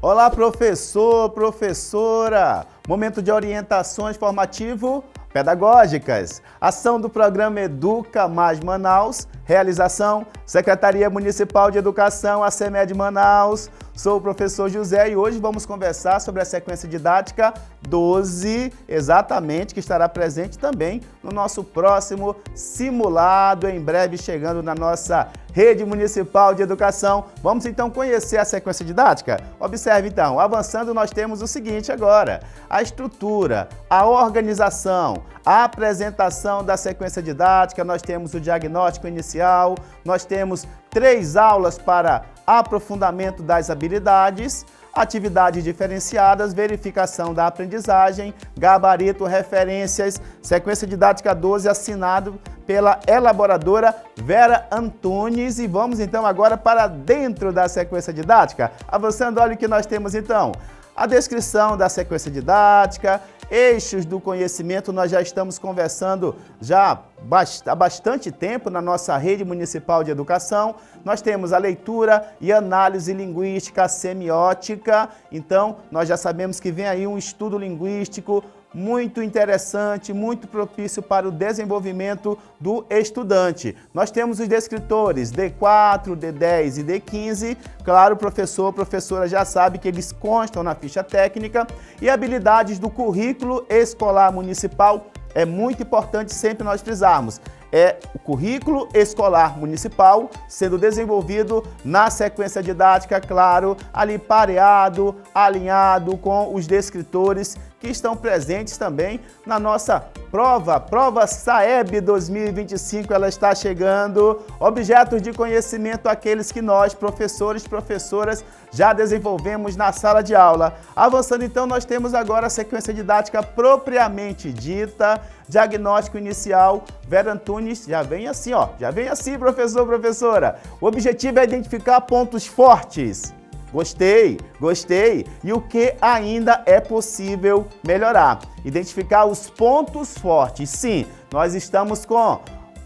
Olá, professor, professora! Momento de orientações formativo-pedagógicas. Ação do programa Educa Mais Manaus. Realização, Secretaria Municipal de Educação, a CEMED Manaus. Sou o professor José e hoje vamos conversar sobre a sequência didática 12, exatamente, que estará presente também no nosso próximo simulado, em breve chegando na nossa Rede Municipal de Educação. Vamos então conhecer a sequência didática? Observe então, avançando nós temos o seguinte agora, a estrutura, a organização, a apresentação da sequência didática, nós temos o diagnóstico inicial, nós temos 3 aulas para aprofundamento das habilidades, atividades diferenciadas, verificação da aprendizagem, gabarito, referências, sequência didática 12 assinado pela elaboradora Vera Antunes. E vamos então agora para dentro da sequência didática. Avançando, olha o que nós temos então. A descrição da sequência didática, eixos do conhecimento, nós já estamos conversando há bastante tempo na nossa Rede Municipal de Educação. Nós temos a leitura e análise linguística, a semiótica. Então, nós já sabemos que vem aí um estudo linguístico muito interessante, muito propício para o desenvolvimento do estudante. Nós temos os descritores D4, D10 e D15. Claro, o professor, professora já sabe que eles constam na ficha técnica. E habilidades do currículo escolar municipal é muito importante sempre nós frisarmos. É o currículo escolar municipal sendo desenvolvido na sequência didática, claro, ali pareado, alinhado com os descritores que estão presentes também na nossa prova SAEB 2025, ela está chegando. Objetos de conhecimento, aqueles que nós, professores e professoras, já desenvolvemos na sala de aula. Avançando então, nós temos agora a sequência didática propriamente dita, diagnóstico inicial. Vera Antunes já vem assim, ó, já vem assim, professor, professora. O objetivo é identificar pontos fortes. Gostei, gostei. E o que ainda é possível melhorar? Identificar os pontos fortes. Sim, nós estamos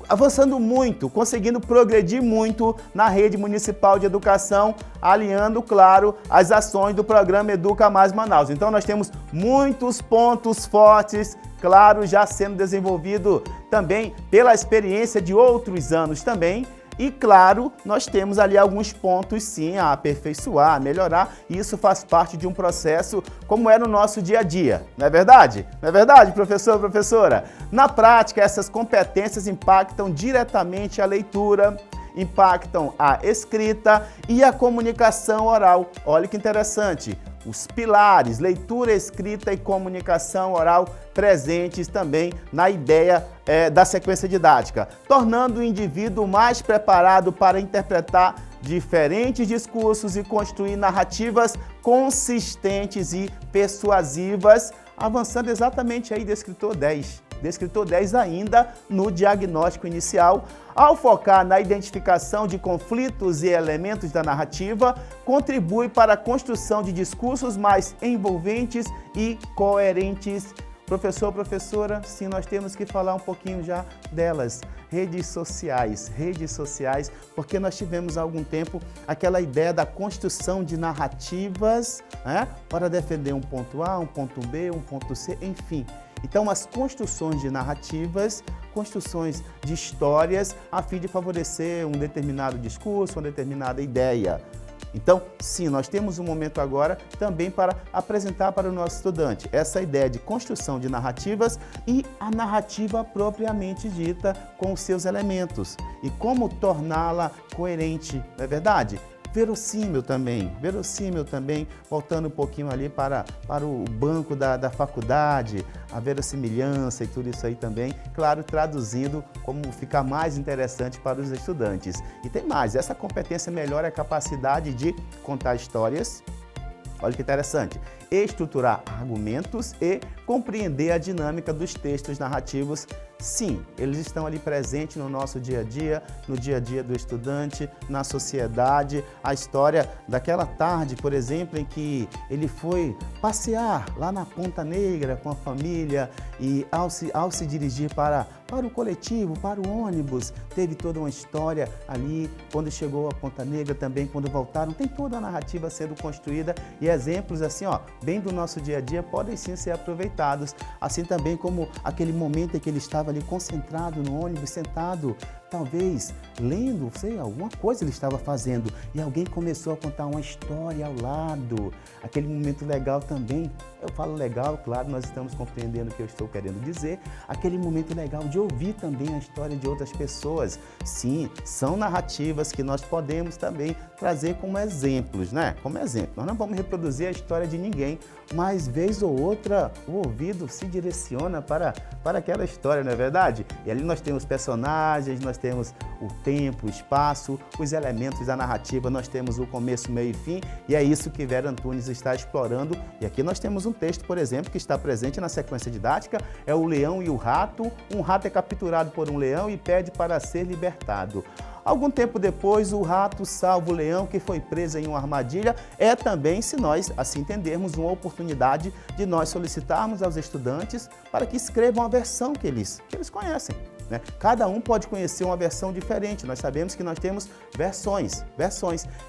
avançando muito, conseguindo progredir muito na Rede Municipal de Educação, alinhando, claro, as ações do programa Educa Mais Manaus. Então, nós temos muitos pontos fortes, claro, já sendo desenvolvido também pela experiência de outros anos também. E, claro, nós temos ali alguns pontos, sim, a aperfeiçoar, a melhorar, e isso faz parte de um processo como é no nosso dia a dia, não é verdade? Não é verdade, professor, professora? Na prática, essas competências impactam diretamente a leitura, impactam a escrita e a comunicação oral. Olha que interessante. Os pilares, leitura, escrita e comunicação oral presentes também na ideia da sequência didática, tornando o indivíduo mais preparado para interpretar diferentes discursos e construir narrativas consistentes e persuasivas, avançando exatamente aí descritor 10. Descritor 10 ainda no diagnóstico inicial, ao focar na identificação de conflitos e elementos da narrativa, contribui para a construção de discursos mais envolventes e coerentes. Professor, professora, sim, nós temos que falar um pouquinho já delas. Redes sociais, porque nós tivemos há algum tempo aquela ideia da construção de narrativas, para defender um ponto A, um ponto B, um ponto C, enfim. Então, as construções de narrativas, construções de histórias, a fim de favorecer um determinado discurso, uma determinada ideia. Então, sim, nós temos um momento agora também para apresentar para o nosso estudante essa ideia de construção de narrativas e a narrativa propriamente dita com os seus elementos e como torná-la coerente, não é verdade? Verossímil também, voltando um pouquinho ali para o banco da faculdade, a verossimilhança e tudo isso aí também, claro, traduzindo como ficar mais interessante para os estudantes. E tem mais, essa competência melhora a capacidade de contar histórias, olha que interessante, estruturar argumentos e compreender a dinâmica dos textos narrativos. Sim, eles estão ali presentes no nosso dia a dia, no dia a dia do estudante, na sociedade. A história daquela tarde, por exemplo, em que ele foi passear lá na Ponta Negra com a família e ao se dirigir para o coletivo, para o ônibus, teve toda uma história ali. Quando chegou à Ponta Negra também, quando voltaram, tem toda a narrativa sendo construída e exemplos assim, ó, bem do nosso dia a dia, podem sim ser aproveitados. Assim também como aquele momento em que ele estava ali concentrado no ônibus, sentado, talvez lendo, sei, alguma coisa ele estava fazendo e alguém começou a contar uma história ao lado. Aquele momento legal também, eu falo legal, claro, nós estamos compreendendo o que eu estou querendo dizer, aquele momento legal de ouvir também a história de outras pessoas. Sim, são narrativas que nós podemos também trazer como exemplos, né? Como exemplo. Nós não vamos reproduzir a história de ninguém, mas vez ou outra o ouvido se direciona para aquela história, não é verdade? E ali nós temos personagens, nós temos o tempo, o espaço, os elementos da narrativa, nós temos o começo, meio e fim, e é isso que Vera Antunes está explorando. E aqui nós temos um texto, por exemplo, que está presente na sequência didática, é o Leão e o Rato. Um rato é capturado por um leão e pede para ser libertado. Algum tempo depois, o rato salva o leão que foi preso em uma armadilha. É também, se nós assim entendermos, uma oportunidade de nós solicitarmos aos estudantes para que escrevam a versão que eles conhecem. Né? Cada um pode conhecer uma versão diferente, nós sabemos que nós temos versões,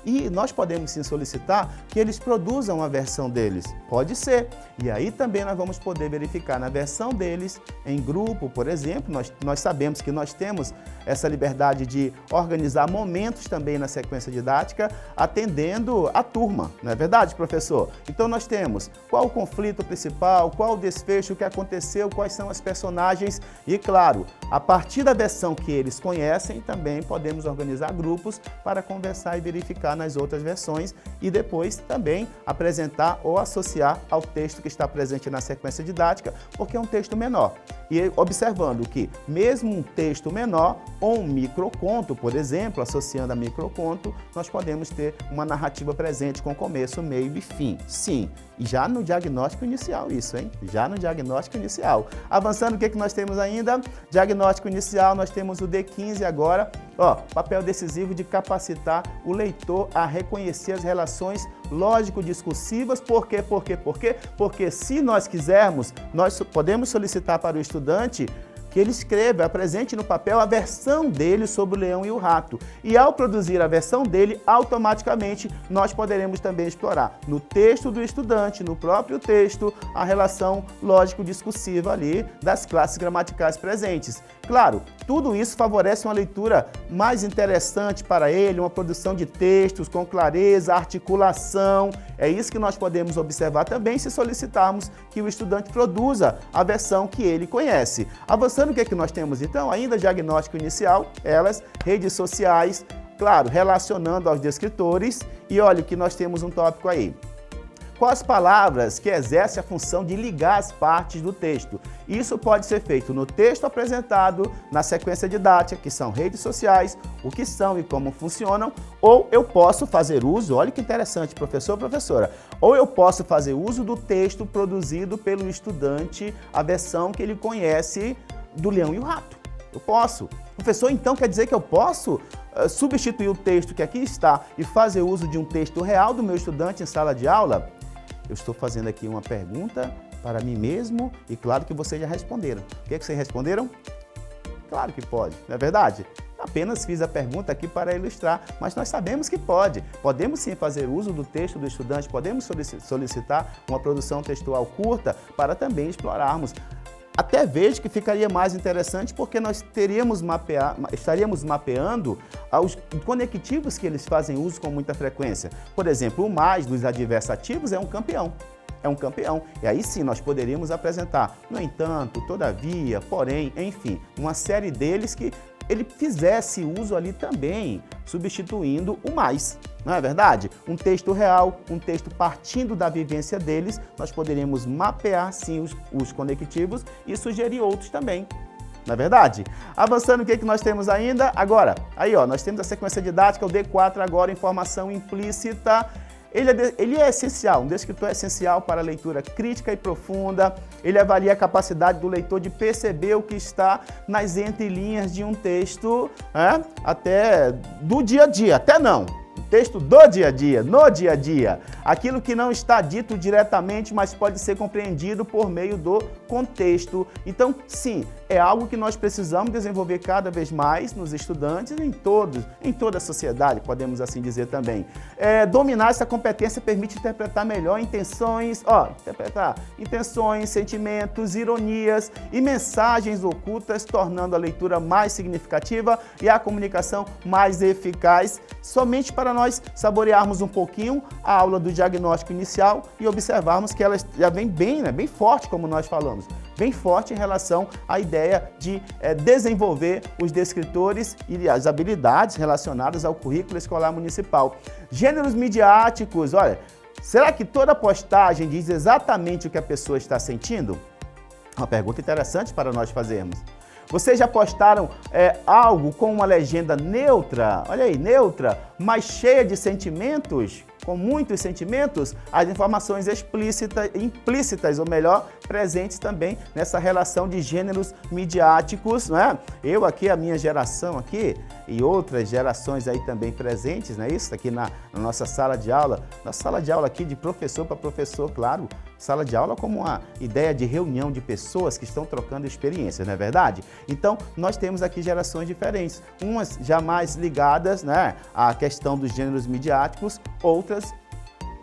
e nós podemos sim solicitar que eles produzam a versão deles, pode ser, e aí também nós vamos poder verificar na versão deles, em grupo, por exemplo, nós sabemos que nós temos essa liberdade de organizar momentos também na sequência didática, atendendo a turma, não é verdade, professor? Então nós temos qual o conflito principal, qual o desfecho, o que aconteceu, quais são as personagens, e claro, a partir da versão que eles conhecem, também podemos organizar grupos para conversar e verificar nas outras versões e depois também apresentar ou associar ao texto que está presente na sequência didática, porque é um texto menor. E observando que mesmo um texto menor ou um microconto, por exemplo, associando a microconto, nós podemos ter uma narrativa presente com começo, meio e fim. Sim, e já no diagnóstico inicial isso, hein? Já no diagnóstico inicial. Avançando, o que nós temos ainda? Diagnóstico inicial, nós temos o D15 agora. Ó, papel decisivo de capacitar o leitor a reconhecer as relações lógico-discursivas. Por quê? Porque se nós quisermos, nós podemos solicitar para o estudante que ele escreva, apresente no papel a versão dele sobre o leão e o rato. E ao produzir a versão dele, automaticamente nós poderemos também explorar no texto do estudante, no próprio texto, a relação lógico-discursiva ali das classes gramaticais presentes. Claro, tudo isso favorece uma leitura mais interessante para ele, uma produção de textos com clareza, articulação. É isso que nós podemos observar também se solicitarmos que o estudante produza a versão que ele conhece. Avançando, o que é que nós temos então? Ainda diagnóstico inicial, redes sociais, claro, relacionando aos descritores. E olha que nós temos um tópico aí. Quais palavras que exercem a função de ligar as partes do texto? Isso pode ser feito no texto apresentado, na sequência didática, que são redes sociais, o que são e como funcionam, ou eu posso fazer uso, olha que interessante, professor, professora, ou eu posso fazer uso do texto produzido pelo estudante, a versão que ele conhece do Leão e o Rato. Eu posso. Professor, então quer dizer que eu posso substituir o texto que aqui está e fazer uso de um texto real do meu estudante em sala de aula? Eu estou fazendo aqui uma pergunta para mim mesmo e claro que vocês já responderam. O que é que vocês responderam? Claro que pode, não é verdade? Apenas fiz a pergunta aqui para ilustrar, mas nós sabemos que pode. Podemos sim fazer uso do texto do estudante, podemos solicitar uma produção textual curta para também explorarmos. Até vejo que ficaria mais interessante porque nós estaríamos mapeando os conectivos que eles fazem uso com muita frequência. Por exemplo, o mais dos adversativos é um campeão. É um campeão. E aí sim nós poderíamos apresentar, no entanto, todavia, porém, enfim, uma série deles que ele fizesse uso ali também, substituindo o mais. Não é verdade? Um texto real, um texto partindo da vivência deles, nós poderíamos mapear sim os conectivos e sugerir outros também. Não é verdade? Avançando, o que nós temos ainda? Agora, aí ó, nós temos a sequência didática, o D4 agora, informação implícita. Ele é essencial, um descritor é essencial para a leitura crítica e profunda. Ele avalia a capacidade do leitor de perceber o que está nas entrelinhas de um texto, até do dia a dia, até não. Texto do dia a dia, no dia a dia. Aquilo que não está dito diretamente, mas pode ser compreendido por meio do contexto. Então, sim, é algo que nós precisamos desenvolver cada vez mais nos estudantes, em toda a sociedade, podemos assim dizer também. Dominar essa competência permite interpretar melhor intenções, sentimentos, ironias e mensagens ocultas, tornando a leitura mais significativa e a comunicação mais eficaz. Somente para nós saborearmos um pouquinho a aula do diagnóstico inicial e observarmos que ela já vem bem forte, como nós falamos, bem forte em relação à ideia de desenvolver os descritores e as habilidades relacionadas ao currículo escolar municipal. Gêneros midiáticos, olha, será que toda postagem diz exatamente o que a pessoa está sentindo? Uma pergunta interessante para nós fazermos. Vocês já postaram algo com uma legenda neutra, olha aí, neutra, mas cheia de sentimentos, com muitos sentimentos, as informações implícitas, ou melhor, presentes também nessa relação de gêneros midiáticos, não é? Eu aqui, a minha geração aqui, e outras gerações aí também presentes, não é isso? Aqui na nossa sala de aula aqui de professor para professor, claro, sala de aula como uma ideia de reunião de pessoas que estão trocando experiências, não é verdade? Então, nós temos aqui gerações diferentes, umas já mais ligadas, né, à questão dos gêneros midiáticos, outras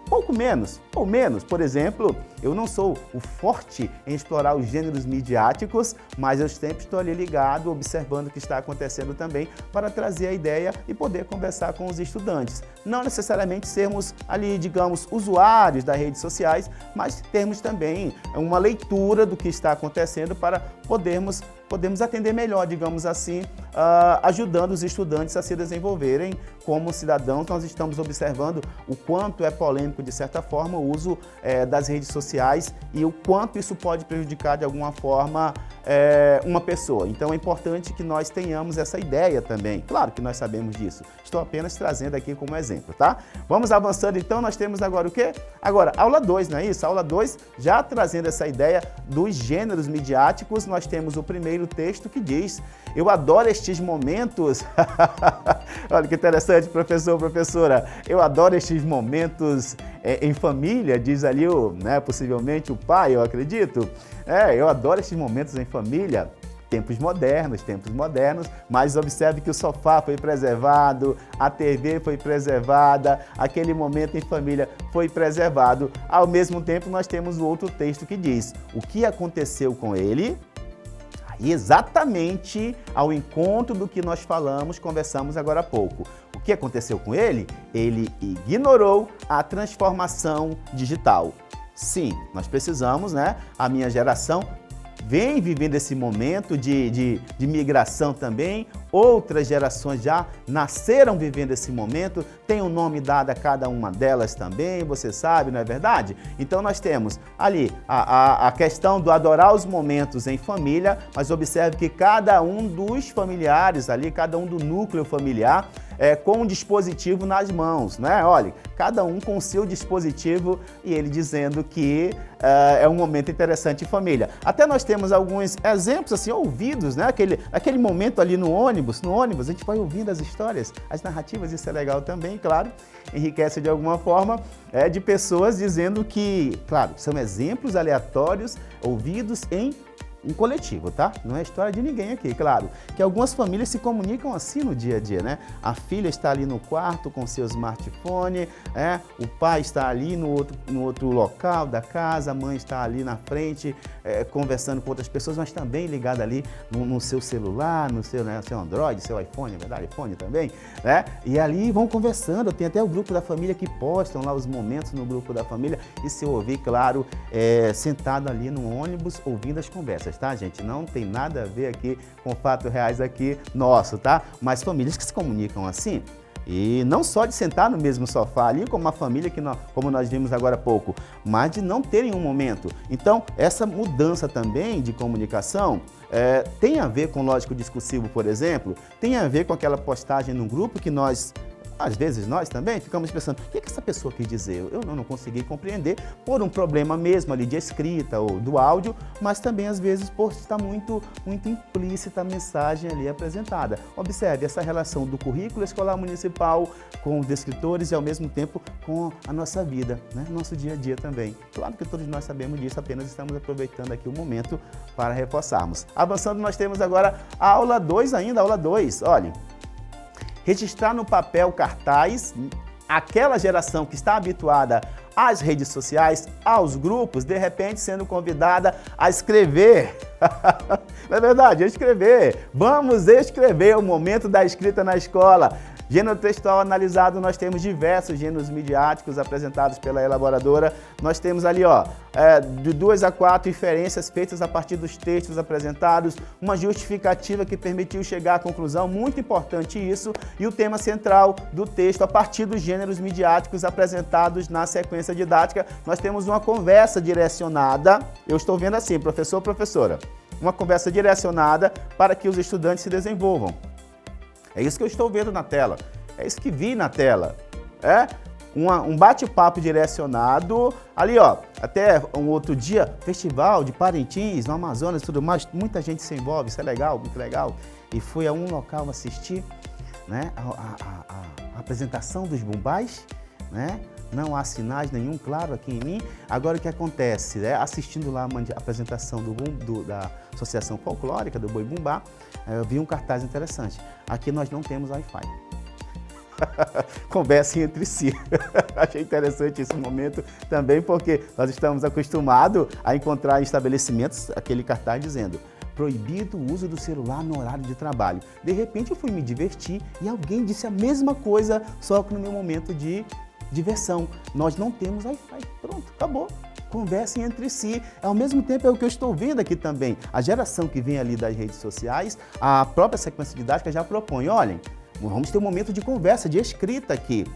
pouco menos, ou menos. Por exemplo, eu não sou o forte em explorar os gêneros midiáticos, mas eu sempre estou ali ligado, observando o que está acontecendo também, para trazer a ideia e poder conversar com os estudantes. Não necessariamente sermos ali, digamos, usuários das redes sociais, mas termos também uma leitura do que está acontecendo para podermos atender melhor, digamos assim, ajudando os estudantes a se desenvolverem como cidadãos. Nós estamos observando o quanto é polêmico, de certa forma, o uso das redes sociais e o quanto isso pode prejudicar, de alguma forma, uma pessoa. Então, é importante que nós tenhamos essa ideia também. Claro que nós sabemos disso. Estou apenas trazendo aqui como exemplo, tá? Vamos avançando, então. Nós temos agora o quê? Agora, aula 2, não é isso? Aula 2, já trazendo essa ideia dos gêneros midiáticos, nós temos o primeiro texto que diz: eu adoro estes momentos. Olha que interessante, professor, professora. Eu adoro estes momentos em família, diz ali possivelmente o pai, eu acredito. Eu adoro estes momentos em família. Tempos modernos, mas observe que o sofá foi preservado, a TV foi preservada, aquele momento em família foi preservado. Ao mesmo tempo, nós temos o outro texto que diz: o que aconteceu com ele? Aí, exatamente ao encontro do que nós conversamos agora há pouco. O que aconteceu com ele? Ele ignorou a transformação digital. Sim, nós precisamos, né? A minha geração vem vivendo esse momento de migração também. Outras gerações já nasceram vivendo esse momento, tem um nome dado a cada uma delas também, você sabe, não é verdade? Então nós temos ali a questão do adorar os momentos em família, mas observe que cada um dos familiares ali, cada um do núcleo familiar, com um dispositivo nas mãos, né? Olha, cada um com o seu dispositivo e ele dizendo que é um momento interessante em família. Até nós temos alguns exemplos assim, ouvidos, né? Aquele momento ali no ônibus, a gente vai ouvindo as histórias, as narrativas, isso é legal também, claro, enriquece de alguma forma, de pessoas dizendo que, claro, são exemplos aleatórios ouvidos em coletivo, tá? Não é história de ninguém aqui, claro. Que algumas famílias se comunicam assim no dia a dia, né? A filha está ali no quarto com seu smartphone, o pai está ali no outro local da casa, a mãe está ali na frente, conversando com outras pessoas, mas também ligada ali no seu celular, no seu Android, seu iPhone, é verdade? iPhone também, né? E ali vão conversando, tem até o grupo da família que postam lá os momentos no grupo da família, e se eu ouvir, claro, sentado ali no ônibus, ouvindo as conversas, tá, gente? Não tem nada a ver aqui com fatos reais aqui nosso, tá? Mas famílias que se comunicam assim, e não só de sentar no mesmo sofá ali, como uma família como nós vimos agora há pouco, mas de não terem um momento. Então, essa mudança também de comunicação tem a ver com lógico discursivo, por exemplo, tem a ver com aquela postagem no grupo que nós às vezes nós também ficamos pensando, o que essa pessoa quis dizer? Eu não consegui compreender por um problema mesmo ali de escrita ou do áudio, mas também às vezes por estar muito implícita a mensagem ali apresentada. Observe essa relação do currículo escolar municipal com os escritores e ao mesmo tempo com a nossa vida, né? Nosso dia a dia também. Claro que todos nós sabemos disso, apenas estamos aproveitando aqui o momento para reforçarmos. Avançando, nós temos agora a aula 2 ainda, aula 2. Olha, registrar no papel cartaz, aquela geração que está habituada às redes sociais, aos grupos, de repente sendo convidada a escrever. Não é verdade? Escrever. Vamos escrever o momento da escrita na escola. Gênero textual analisado, nós temos diversos gêneros midiáticos apresentados pela elaboradora. Nós temos ali, de 2 a 4 inferências feitas a partir dos textos apresentados, uma justificativa que permitiu chegar à conclusão, muito importante isso, e o tema central do texto a partir dos gêneros midiáticos apresentados na sequência didática. Nós temos uma conversa direcionada, eu estou vendo assim, professor, professora, uma conversa direcionada para que os estudantes se desenvolvam. É isso que eu estou vendo na tela, é isso que vi na tela, um bate-papo direcionado, ali até um outro dia, festival de Parintins, no Amazonas e tudo mais, muita gente se envolve, isso é legal, muito legal, e fui a um local assistir, né, a apresentação dos bumbás, né? Não há sinais nenhum, claro, aqui em mim. Agora o que acontece, assistindo lá a apresentação da Associação Folclórica do Boi Bumbá, eu vi um cartaz interessante. Aqui nós não temos Wi-Fi. Conversem entre si. Achei interessante esse momento também, porque nós estamos acostumados a encontrar em estabelecimentos aquele cartaz dizendo: proibido o uso do celular no horário de trabalho. De repente eu fui me divertir e alguém disse a mesma coisa, só que no meu momento de diversão. Nós não temos Wi-Fi. Pronto, acabou. Conversem entre si. Ao mesmo tempo é o que eu estou vendo aqui também. A geração que vem ali das redes sociais, a própria sequência didática já propõe, olhem, vamos ter um momento de conversa, de escrita aqui,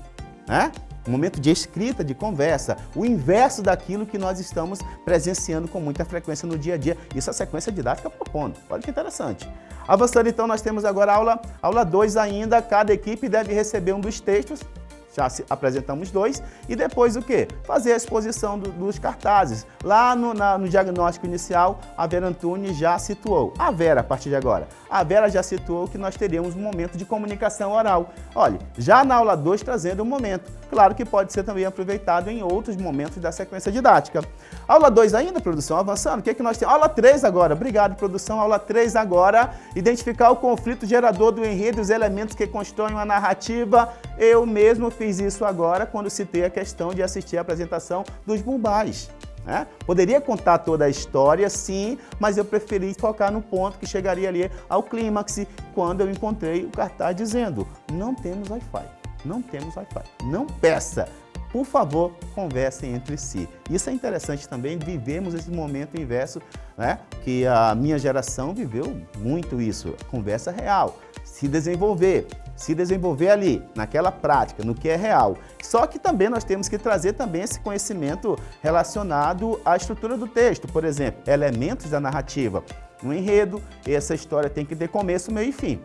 né? Um momento de escrita, de conversa, o inverso daquilo que nós estamos presenciando com muita frequência no dia a dia. Isso a sequência didática propondo. Olha que interessante. Avançando então, nós temos agora a aula 2 ainda. Cada equipe deve receber um dos textos. Já apresentamos 2, e depois o quê? Fazer a exposição dos cartazes. Lá no diagnóstico inicial, a Vera Antunes já situou. A Vera, a partir de agora, a Vera já situou que nós teríamos um momento de comunicação oral. Olha, já na aula 2 trazendo um momento. Claro que pode ser também aproveitado em outros momentos da sequência didática. Aula 2 ainda, produção, avançando. O que é que nós temos? Aula 3 agora. Obrigado, produção. Aula 3 agora. Identificar o conflito gerador do enredo e os elementos que constroem uma narrativa. Eu mesmo fiz isso agora quando citei a questão de assistir a apresentação dos bumbás. Poderia contar toda a história, sim, mas eu preferi focar no ponto que chegaria ali ao clímax, quando eu encontrei o cartaz dizendo: não temos Wi-Fi, não temos Wi-Fi. Não peça, por favor, conversem entre si. Isso é interessante também, vivemos esse momento inverso, né? Que a minha geração viveu muito isso, conversa real, se desenvolver ali, naquela prática, no que é real. Só que também nós temos que trazer também esse conhecimento relacionado à estrutura do texto, por exemplo, elementos da narrativa. No enredo, essa história tem que ter começo, meio e fim.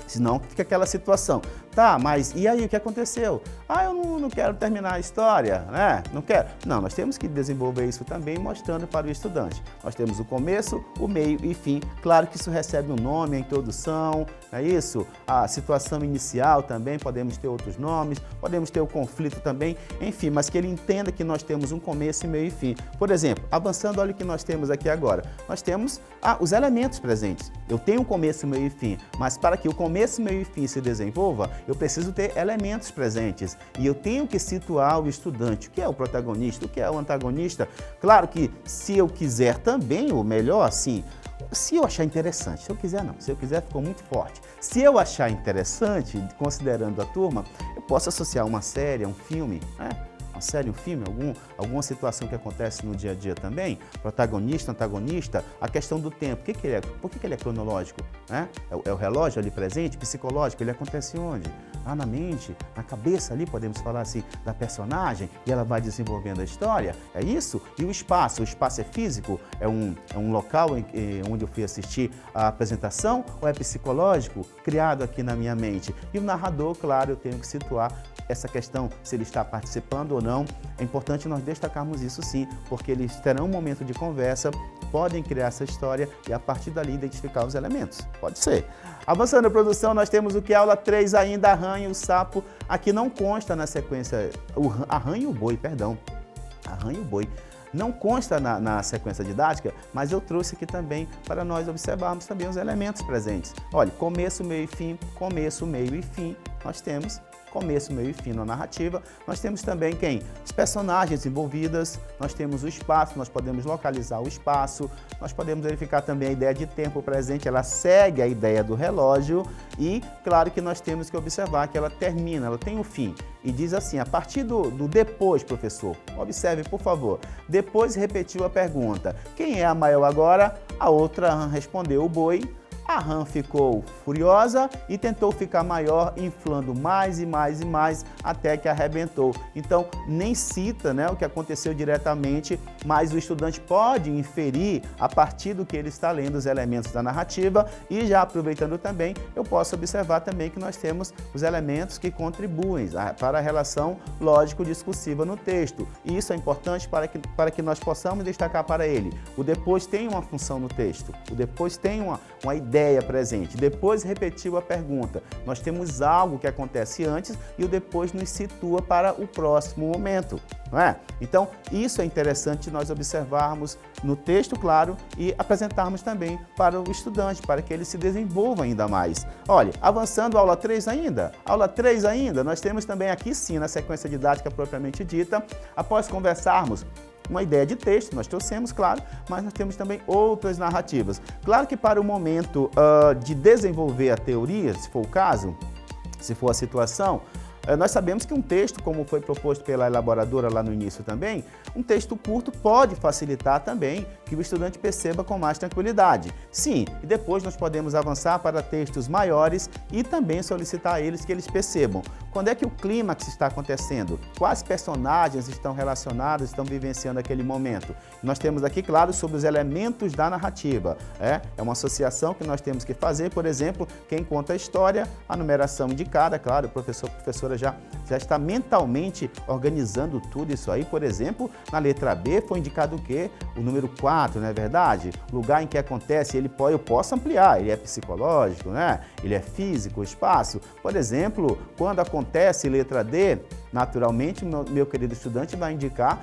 Senão fica aquela situação. Tá, mas e aí, o que aconteceu? Eu não quero terminar a história, né? Não quero. Não, nós temos que desenvolver isso também mostrando para o estudante. Nós temos o começo, o meio e fim. Claro que isso recebe um nome, a introdução, não é isso? A situação inicial também, podemos ter outros nomes, podemos ter o conflito também, enfim, mas que ele entenda que nós temos um começo, meio e fim. Por exemplo, avançando, olha o que nós temos aqui agora. Nós temos os elementos presentes. Eu tenho um começo, meio e fim, mas para que o começo, meio e fim se desenvolva, eu preciso ter elementos presentes e eu tenho que situar o estudante, o que é o protagonista, o que é o antagonista. Claro que se eu quiser também, ou melhor assim, se eu achar interessante, se eu quiser não, se eu quiser ficou muito forte. Se eu achar interessante, considerando a turma, eu posso associar uma série, um filme, né? Uma série, um filme, alguma situação que acontece no dia a dia também, protagonista, antagonista, a questão do tempo, por que ele é cronológico? né? É o relógio ali presente, psicológico, ele acontece onde? Lá na mente, na cabeça ali, podemos falar assim, da personagem, e ela vai desenvolvendo a história, é isso? E o espaço é físico? É um local onde eu fui assistir a apresentação, ou é psicológico, criado aqui na minha mente? E o narrador, claro, eu tenho que situar essa questão, se ele está participando ou não. É importante nós destacarmos isso sim, porque eles terão um momento de conversa, podem criar essa história e a partir dali identificar os elementos. Pode ser. Avançando a produção, nós temos o que? Aula 3 ainda, arranha o sapo. Aqui não consta na sequência, arranha o boi, perdão. Arranha o boi. Não consta na sequência didática, mas eu trouxe aqui também para nós observarmos também os elementos presentes. Olha, começo, meio e fim, nós temos começo, meio e fim na narrativa. Nós temos também quem? Os personagens envolvidos, nós temos o espaço, nós podemos localizar o espaço, nós podemos verificar também a ideia de tempo presente, ela segue a ideia do relógio e, claro que nós temos que observar que ela termina, ela tem um fim. E diz assim, a partir do depois, professor, observe, por favor, depois repetiu a pergunta, quem é a maior agora? A outra respondeu o boi. A rã ficou furiosa e tentou ficar maior, inflando mais e mais e mais, até que arrebentou. Então, nem cita, né, o que aconteceu diretamente, mas o estudante pode inferir, a partir do que ele está lendo, os elementos da narrativa. E já aproveitando também, eu posso observar também que nós temos os elementos que contribuem para a relação lógico-discursiva no texto. E isso é importante para que nós possamos destacar para ele. O depois tem uma função no texto, o depois tem uma ideia presente. Depois repetiu a pergunta. Nós temos algo que acontece antes e o depois nos situa para o próximo momento, não é? Então, isso é interessante nós observarmos no texto, claro, e apresentarmos também para o estudante, para que ele se desenvolva ainda mais. Olha, avançando, aula 3 ainda. Aula 3 ainda, nós temos também aqui sim, na sequência didática propriamente dita, após conversarmos uma ideia de texto, nós trouxemos, claro, mas nós temos também outras narrativas. Claro que para o momento de desenvolver a teoria, se for o caso, se for a situação, nós sabemos que um texto, como foi proposto pela elaboradora lá no início também, um texto curto pode facilitar também que o estudante perceba com mais tranquilidade. Sim, e depois nós podemos avançar para textos maiores e também solicitar a eles que eles percebam quando é que o clímax está acontecendo, quais personagens estão relacionados, estão vivenciando aquele momento. Nós temos aqui, claro, sobre os elementos da narrativa. É uma associação que nós temos que fazer, por exemplo, quem conta a história, a numeração indicada, claro, o professor, professora já está mentalmente organizando tudo isso aí. Por exemplo, na letra B foi indicado o quê? O número 4, não é verdade? Lugar em que acontece, eu posso ampliar, ele é psicológico, né? Ele é físico, espaço. Por exemplo, quando acontece letra D, naturalmente, meu querido estudante vai indicar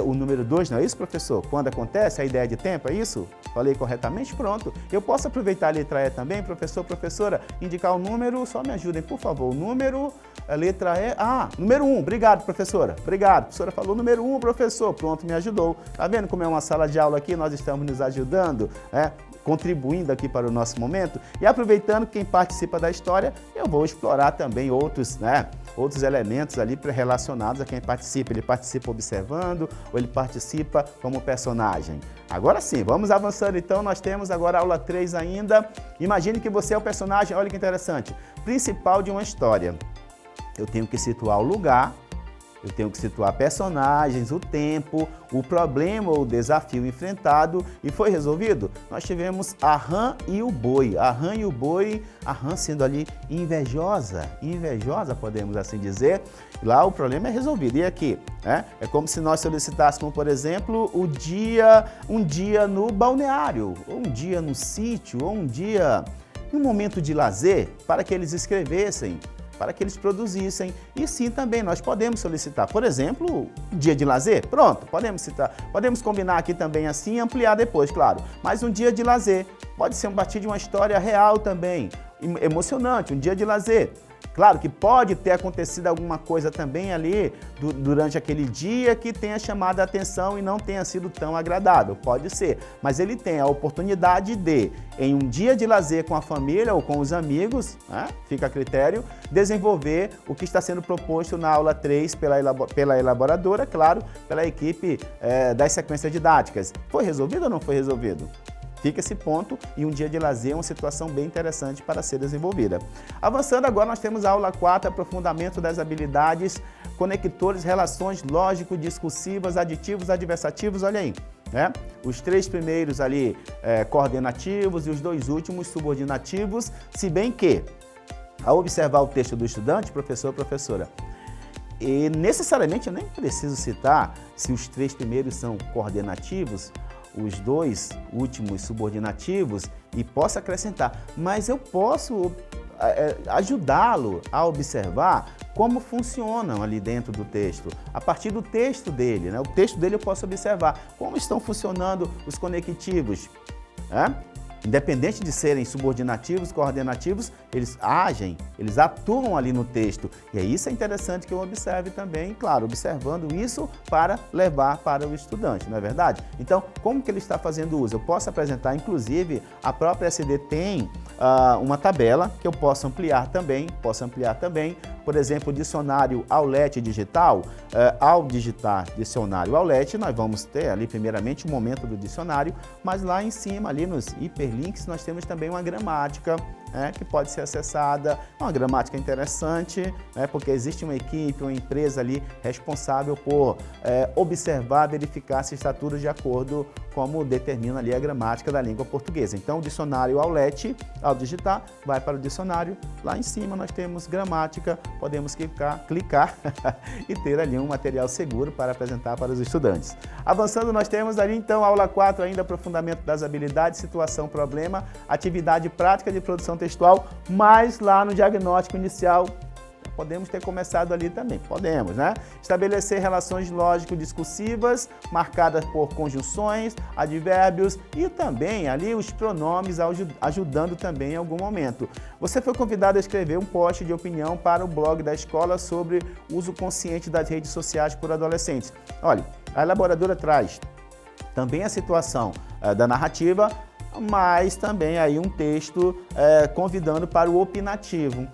o número 2, não é isso, professor? Quando acontece a ideia de tempo, é isso? Falei corretamente? Pronto. Eu posso aproveitar a letra E também, professor, professora, indicar o número, só me ajudem, por favor, o número, a letra E, número 1, obrigado, professora, obrigado. A professora falou número 1, professor, pronto, me ajudou. Tá vendo como é uma sala de aula aqui, nós estamos nos ajudando, contribuindo aqui para o nosso momento. E aproveitando quem participa da história, eu vou explorar também outros elementos ali relacionados a quem participa. Ele participa observando ou ele participa como personagem. Agora sim, vamos avançando então. Nós temos agora a aula 3 ainda. Imagine que você é o personagem, olha que interessante, principal de uma história. Eu tenho que situar o lugar, eu tenho que situar personagens, o tempo, o problema ou o desafio enfrentado e foi resolvido. Nós tivemos a rã e o boi. A rã e o boi, a rã sendo ali invejosa podemos assim dizer. Lá o problema é resolvido. E aqui, é como se nós solicitássemos, por exemplo, um dia no balneário, ou um dia no sítio, ou um momento de lazer para que eles escrevessem, para que eles produzissem. E sim, também nós podemos solicitar, por exemplo, dia de lazer, pronto, podemos citar, podemos combinar aqui também assim e ampliar depois, claro. Mas um dia de lazer pode ser a partir de uma história real também, emocionante, um dia de lazer. Claro que pode ter acontecido alguma coisa também ali durante aquele dia que tenha chamado a atenção e não tenha sido tão agradável, pode ser. Mas ele tem a oportunidade de, em um dia de lazer com a família ou com os amigos, fica a critério, desenvolver o que está sendo proposto na aula 3 pela elaboradora, claro, pela equipe das sequências didáticas. Foi resolvido ou não foi resolvido? Fica esse ponto e um dia de lazer é uma situação bem interessante para ser desenvolvida. Avançando agora, nós temos a aula 4, aprofundamento das habilidades, conectores, relações lógico-discursivas, aditivos, adversativos, olha aí. Né? Os 3 primeiros ali coordenativos e os 2 últimos subordinativos, se bem que, ao observar o texto do estudante, professor, professora, e necessariamente eu nem preciso citar se os 3 primeiros são coordenativos, os 2 últimos subordinativos, e posso acrescentar, mas eu posso ajudá-lo a observar como funcionam ali dentro do texto. A partir do texto dele, né? O texto dele eu posso observar como estão funcionando os conectivos. Né? Independente de serem subordinativos, coordenativos, eles agem, eles atuam ali no texto. E é isso interessante que eu observe também, claro, observando isso para levar para o estudante, não é verdade? Então, como que ele está fazendo uso? Eu posso apresentar, inclusive, a própria SD tem uma tabela que eu posso ampliar também, por exemplo, o dicionário Aulete digital, ao digitar dicionário Aulete, nós vamos ter ali primeiramente o momento do dicionário, mas lá em cima, ali nos hiperlinks, nós temos também uma gramática que pode ser acessada, uma gramática interessante, porque existe uma equipe, uma empresa ali responsável por observar, verificar se está tudo de acordo como determina ali a gramática da língua portuguesa. Então, o dicionário Aulete, ao digitar, vai para o dicionário, lá em cima nós temos gramática, podemos clicar e ter ali um material seguro para apresentar para os estudantes. Avançando, nós temos ali então a aula 4 ainda, aprofundamento das habilidades, situação, problema, atividade prática de produção textual, mas lá no diagnóstico inicial, podemos ter começado ali também, podemos, né? Estabelecer relações lógico-discursivas, marcadas por conjunções, advérbios e também ali os pronomes ajudando também em algum momento. Você foi convidado a escrever um post de opinião para o blog da escola sobre uso consciente das redes sociais por adolescentes. Olha, a elaboradora traz também a situação da narrativa, mas também aí um texto convidando para o opinativo.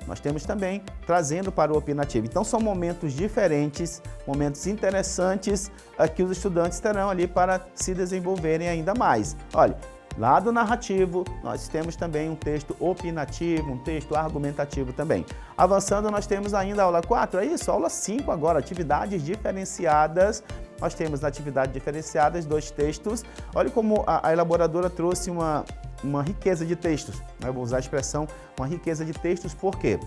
Nós temos também trazendo para o opinativo. Então são momentos diferentes, momentos interessantes que os estudantes terão ali para se desenvolverem ainda mais. Olha, lá do narrativo nós temos também um texto opinativo, um texto argumentativo também. Avançando, nós temos ainda a aula 4, é isso? Aula 5 agora, atividades diferenciadas. Nós temos na atividade diferenciadas 2 textos. Olha como a elaboradora trouxe uma riqueza de textos. Eu vou usar a expressão uma riqueza de textos, por quê?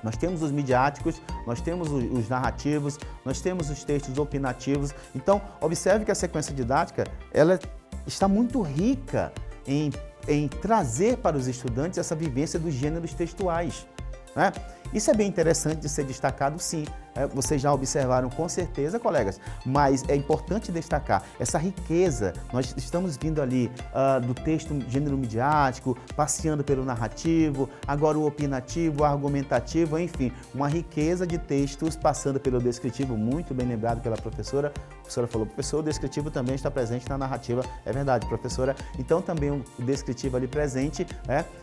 Nós temos os midiáticos, nós temos os narrativos, nós temos os textos opinativos. Então, observe que a sequência didática ela está muito rica em trazer para os estudantes essa vivência dos gêneros textuais. Né? Isso é bem interessante de ser destacado, sim. Vocês já observaram com certeza, colegas, mas é importante destacar essa riqueza. Nós estamos vindo ali do texto gênero midiático, passeando pelo narrativo, agora o opinativo, o argumentativo, enfim, uma riqueza de textos passando pelo descritivo, muito bem lembrado pela professora. A professora falou, professor, o descritivo também está presente na narrativa. É verdade, professora. Então, também o descritivo ali presente,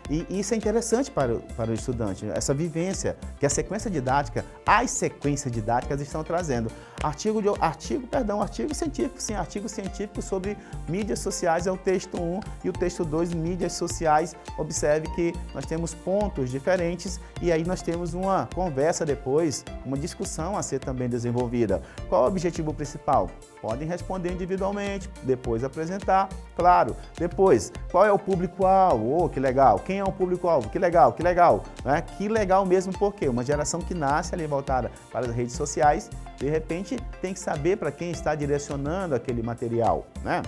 e isso é interessante para o estudante, essa vivência que a sequência didática, as sequências didáticas estão trazendo. Artigo científico, sim, artigo científico sobre mídias sociais é o texto 1 e o texto 2, mídias sociais. Observe que nós temos pontos diferentes e aí nós temos uma conversa depois, uma discussão a ser também desenvolvida. Qual é o objetivo principal? Podem responder individualmente, depois apresentar, claro. Depois, qual é o público-alvo? Oh, que legal. Quem é o público-alvo? Que legal, que legal. Né? Que legal mesmo, porque uma geração que nasce ali voltada para as redes sociais, de repente tem que saber para quem está direcionando aquele material, né?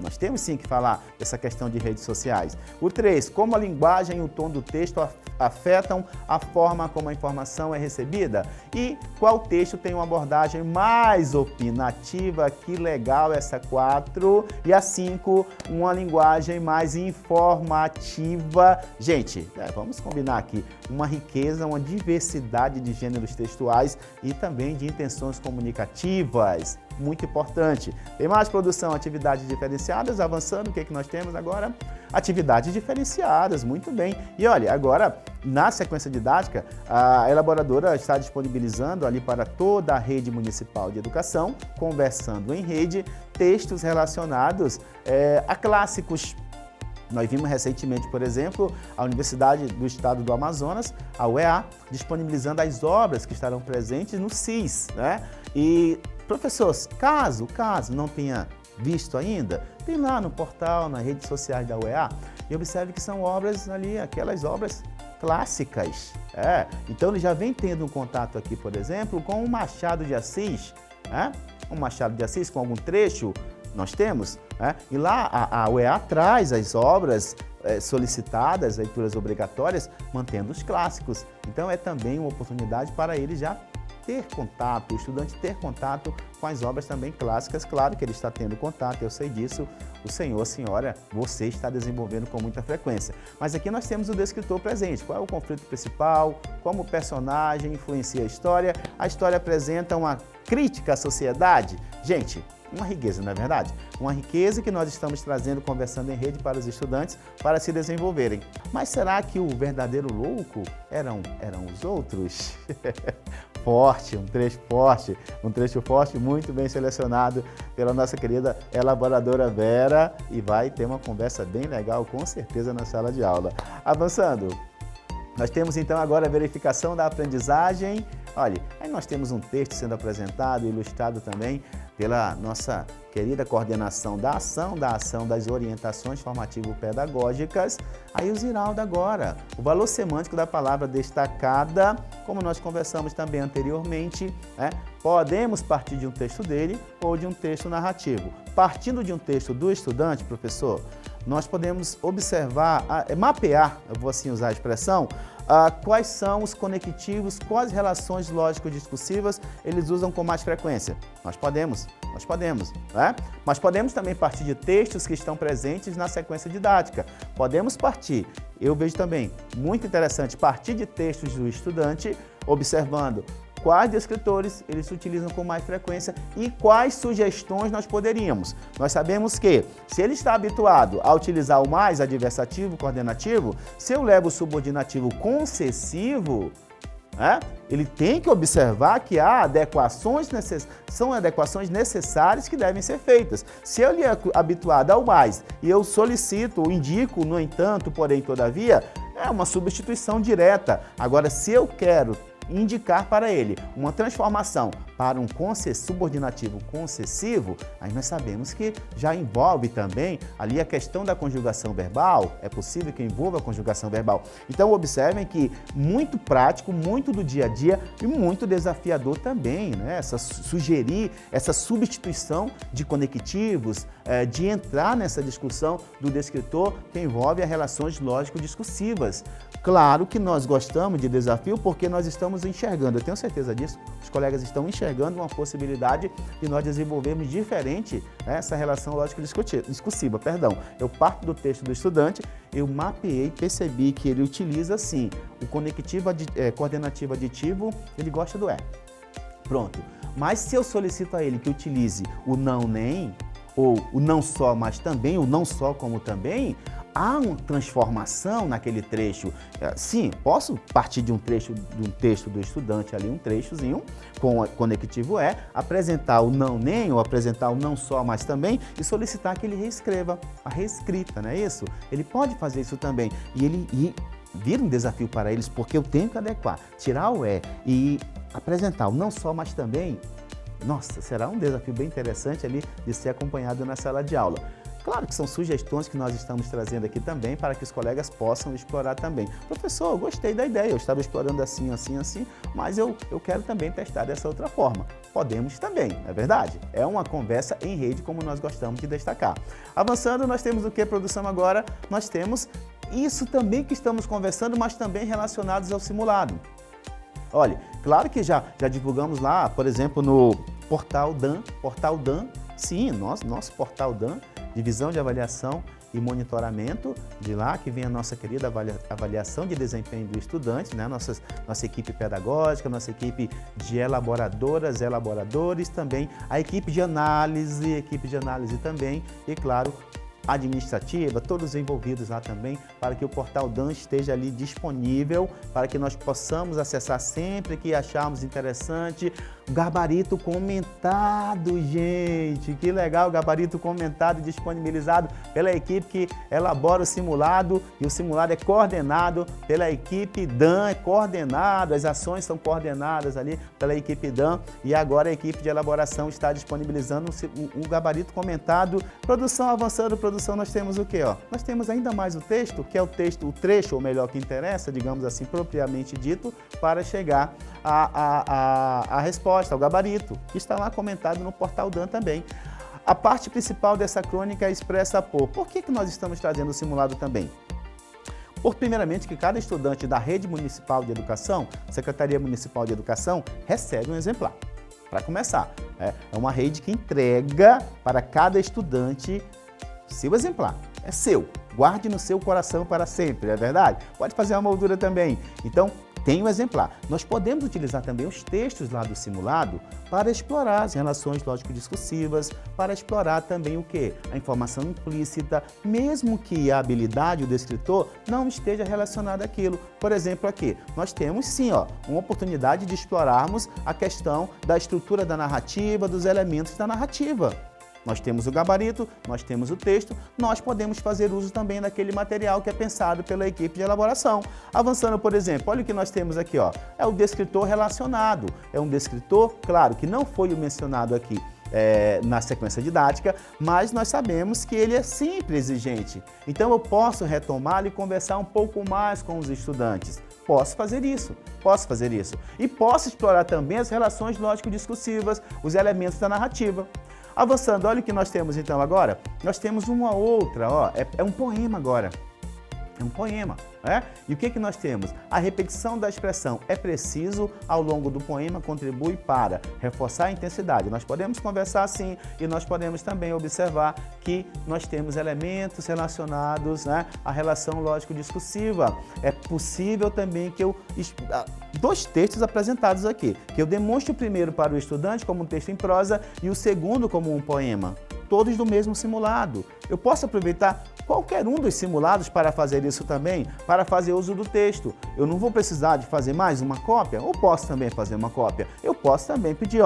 Nós temos sim que falar dessa questão de redes sociais. O 3, como a linguagem e o tom do texto afetam a forma como a informação é recebida. E qual texto tem uma abordagem mais opinativa? Que legal essa 4. E a 5, uma linguagem mais informativa. Gente, vamos combinar aqui, uma riqueza, uma diversidade de gêneros textuais e também de intenções comunicativas. Muito importante. Tem mais produção, atividades diferenciadas. Avançando, o que é que nós temos agora? Atividades diferenciadas, muito bem. E olha, agora, na sequência didática, a elaboradora está disponibilizando ali para toda a rede municipal de educação, conversando em rede, textos relacionados a clássicos, Nós vimos recentemente, por exemplo, a Universidade do Estado do Amazonas, a UEA, disponibilizando as obras que estarão presentes no CIS, né? E, professores, caso não tenha visto ainda, tem lá no portal, nas redes sociais da UEA, e observe que são obras ali, aquelas obras clássicas. Então ele já vem tendo um contato aqui, por exemplo, com o Machado de Assis, um Machado de Assis com algum trecho, nós temos, e lá a UEA traz as obras solicitadas, leituras obrigatórias, mantendo os clássicos. Então é também uma oportunidade para ele já ter contato, o estudante ter contato com as obras também clássicas. Claro que ele está tendo contato, eu sei disso, o senhor, a senhora, você está desenvolvendo com muita frequência. Mas aqui nós temos o descritor presente. Qual é o conflito principal? Como o personagem influencia a história? A história apresenta uma crítica à sociedade? Gente, uma riqueza, não é verdade? Uma riqueza que nós estamos trazendo, conversando em rede para os estudantes, para se desenvolverem. Mas será que o verdadeiro louco eram os outros? Forte, um trecho forte, muito bem selecionado pela nossa querida elaboradora Vera, e vai ter uma conversa bem legal, com certeza, na sala de aula. Avançando, nós temos então agora a verificação da aprendizagem. Olha, aí nós temos um texto sendo apresentado e ilustrado também pela nossa querida coordenação da ação das orientações formativo-pedagógicas. Aí o Ziraldo agora, o valor semântico da palavra destacada, como nós conversamos também anteriormente, podemos partir de um texto dele ou de um texto narrativo. Partindo de um texto do estudante, professor, nós podemos observar, mapear, eu vou assim usar a expressão, quais são os conectivos, quais relações lógico-discursivas eles usam com mais frequência. Nós podemos, Mas podemos também partir de textos que estão presentes na sequência didática. Podemos partir, eu vejo também, muito interessante, partir de textos do estudante, observando quais descritores eles utilizam com mais frequência e quais sugestões nós poderíamos. Nós sabemos que, se ele está habituado a utilizar o mais adversativo, coordenativo, se eu levo o subordinativo concessivo, ele tem que observar que há são adequações necessárias que devem ser feitas. Se ele é habituado ao mais e eu solicito, indico, no entanto, porém, todavia, é uma substituição direta. Agora, se eu quero indicar para ele uma transformação para um subordinativo concessivo, aí nós sabemos que já envolve também ali a questão da conjugação verbal, é possível que envolva a conjugação verbal. Então observem que muito prático, muito do dia a dia e muito desafiador também, sugerir essa substituição de conectivos, de entrar nessa discussão do descritor que envolve as relações lógico-discursivas. Claro que nós gostamos de desafio porque nós estamos enxergando, eu tenho certeza disso, os colegas estão enxergando uma possibilidade de nós desenvolvermos diferente essa relação lógico-discursiva. Eu parto do texto do estudante, eu mapeei, percebi que ele utiliza, sim, o conectivo coordenativo aditivo, ele gosta do Pronto. Mas se eu solicito a ele que utilize o não nem, ou o não só, mas também, o não só como também, há uma transformação naquele trecho. Sim, posso partir de um texto do estudante ali, um trechozinho, com o conectivo apresentar o não nem ou apresentar o não só, mas também, e solicitar que ele reescreva a reescrita, não é isso? Ele pode fazer isso também. E vira um desafio para eles, porque eu tenho que adequar, tirar o e apresentar o não só, mas também. Nossa, será um desafio bem interessante ali de ser acompanhado na sala de aula. Claro que são sugestões que nós estamos trazendo aqui também para que os colegas possam explorar também. Professor, eu gostei da ideia, eu estava explorando assim, mas eu quero também testar dessa outra forma. Podemos também, não é verdade? É uma conversa em rede, como nós gostamos de destacar. Avançando, nós temos o que, produção, agora? Nós temos isso também que estamos conversando, mas também relacionados ao simulado. Olha, claro que já divulgamos lá, por exemplo, no Portal DAN, sim, nosso Portal DAN, Divisão de Avaliação e Monitoramento, de lá que vem a nossa querida avaliação de desempenho do estudante, nossa equipe pedagógica, nossa equipe de elaboradores também, a equipe de análise também, e claro, administrativa, todos os envolvidos lá também, para que o Portal DAN esteja ali disponível, para que nós possamos acessar sempre que acharmos interessante. O gabarito comentado, gente, que legal, o gabarito comentado e disponibilizado pela equipe que elabora o simulado, e o simulado é coordenado pela equipe DAN, é coordenado, as ações são coordenadas ali pela equipe DAN, e agora a equipe de elaboração está disponibilizando o gabarito comentado. Produção avançando, produção, nós temos o quê? Nós temos ainda mais o texto, que é o trecho, ou melhor, que interessa, digamos assim, propriamente dito, para chegar à resposta, ao gabarito, que está lá comentado no Portal DAN também. A parte principal dessa crônica é expressa por que nós estamos trazendo o simulado também? Primeiramente, que cada estudante da Rede Municipal de Educação, Secretaria Municipal de Educação, recebe um exemplar. Para começar, é uma rede que entrega para cada estudante seu exemplar. É seu. Guarde no seu coração para sempre, não é verdade? Pode fazer uma moldura também. Então, tem um exemplar. Nós podemos utilizar também os textos lá do simulado para explorar as relações lógico-discursivas, para explorar também o quê? A informação implícita, mesmo que a habilidade do escritor não esteja relacionada àquilo. Por exemplo, aqui, nós temos sim, uma oportunidade de explorarmos a questão da estrutura da narrativa, dos elementos da narrativa. Nós temos o gabarito, nós temos o texto, nós podemos fazer uso também daquele material que é pensado pela equipe de elaboração. Avançando, por exemplo, olha o que nós temos aqui, é o descritor relacionado. É um descritor, claro, que não foi o mencionado aqui na sequência didática, mas nós sabemos que ele é sempre exigente. Então eu posso retomá-lo e conversar um pouco mais com os estudantes. Posso fazer isso. E posso explorar também as relações lógico-discursivas, os elementos da narrativa. Avançando, olha o que nós temos então agora. Nós temos uma outra, é um poema agora. É um poema, né? E o que nós temos? A repetição da expressão é preciso ao longo do poema contribui para reforçar a intensidade. Nós podemos conversar assim e nós podemos também observar que nós temos elementos relacionados, né, à relação lógico-discursiva. É possível também que dois textos apresentados aqui, que eu demonstre o primeiro para o estudante como um texto em prosa e o segundo como um poema. Todos do mesmo simulado. Eu posso aproveitar qualquer um dos simulados para fazer isso também, para fazer uso do texto. Eu não vou precisar de fazer mais uma cópia, ou posso também fazer uma cópia. Eu posso também pedir,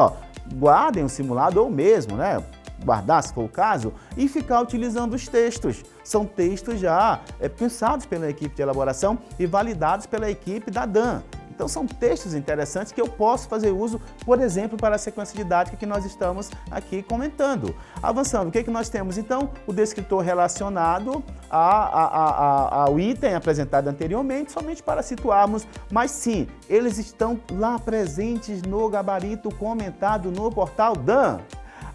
guardem o simulado ou mesmo, né, guardar se for o caso, e ficar utilizando os textos. São textos já pensados pela equipe de elaboração e validados pela equipe da DAN. Então são textos interessantes que eu posso fazer uso, por exemplo, para a sequência didática que nós estamos aqui comentando. Avançando, o que nós temos então? O descritor relacionado ao item apresentado anteriormente, somente para situarmos, mas sim, eles estão lá presentes no gabarito comentado no Portal DAN.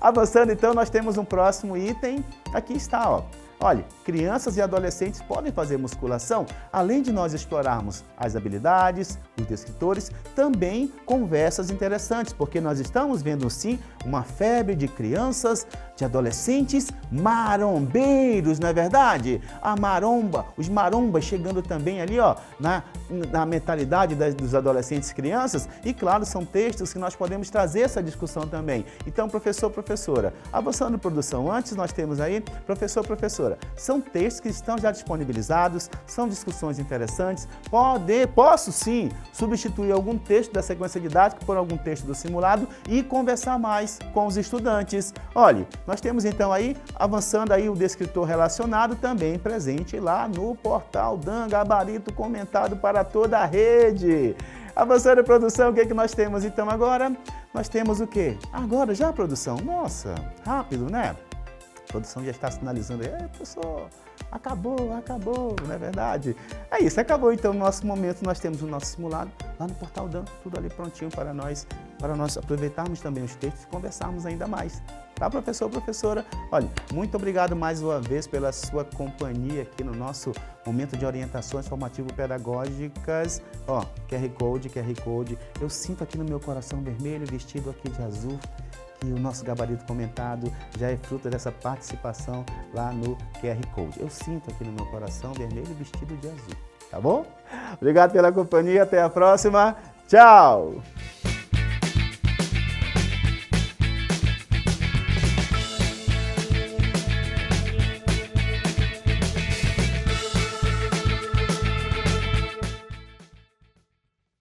Avançando então, nós temos um próximo item, aqui está, Olha, crianças e adolescentes podem fazer musculação, além de nós explorarmos as habilidades, os descritores, também conversas interessantes, porque nós estamos vendo sim uma febre de crianças, de adolescentes marombeiros, não é verdade? A maromba, os marombas chegando também ali, na mentalidade dos adolescentes e crianças, e claro, são textos que nós podemos trazer essa discussão também. Então, professor, professora, avançando produção, antes nós temos aí, professor, professora, são textos que estão já disponibilizados, são discussões interessantes, posso sim substituir algum texto da sequência didática por algum texto do simulado e conversar mais com os estudantes. Olha, nós temos então aí, avançando aí o descritor relacionado também presente lá no Portal DAN, gabarito comentado para toda a rede. Avançando a produção, o que nós temos então agora? Nós temos o quê? Agora já a produção? Nossa, rápido, né? A produção já está sinalizando, professor, acabou, não é verdade? É isso, acabou então o nosso momento, nós temos o nosso simulado lá no Portal DAN, tudo ali prontinho para nós aproveitarmos também os textos e conversarmos ainda mais. Tá, professor, professora? Olha, muito obrigado mais uma vez pela sua companhia aqui no nosso momento de orientações formativo-pedagógicas. QR Code, eu sinto aqui no meu coração vermelho, vestido aqui de azul, e o nosso gabarito comentado já é fruto dessa participação lá no QR Code. Eu sinto aqui no meu coração vermelho vestido de azul, tá bom? Obrigado pela companhia, até a próxima. Tchau!